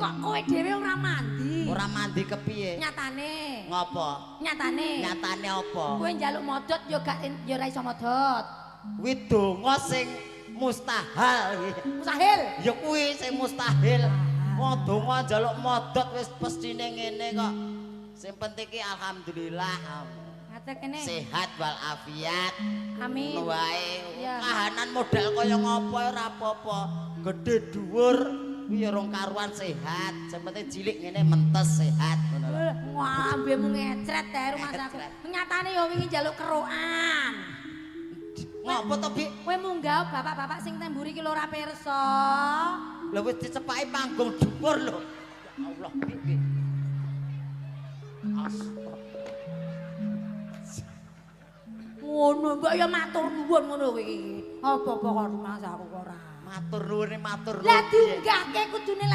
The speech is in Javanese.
kok kowe dhewe ora mandi? Ora mandi kepiye? Nyatane. Ngopo? Nyatane. Nyatane apa? Kowe njaluk modot ya ora iso modot. Kuwi donga sing mustahil. Mustahil. Ya kuwi sing mustahil. Wong donga njaluk modot wis pestine ngene kok. Sing penting ki alhamdulillah. Ngatek kene. Sehat wal afiat. Amin. Wae. Ya. Kahanan modal kaya ngopo ora apa-apa. Gedhe dhuwur kuwi ya rong karuan sehat. Sing penting cilik ngene mentes sehat ngono lho. Wah, ambemu ngecret ta rumah saku. Nyatane ya wingi njaluk kerokan. Ngopo to, Bi? Kowe munggah bapak-bapak sing temburi ki lho ora pirsa. Lha wis dicepaki panggung dhuwur lho. Ya Allah, Bi. Ngono, mbok ya matur nuwun ngono kuwi. Apa-apa kok rumah saku ora. Matur nuwun. Lah diunggahke kudune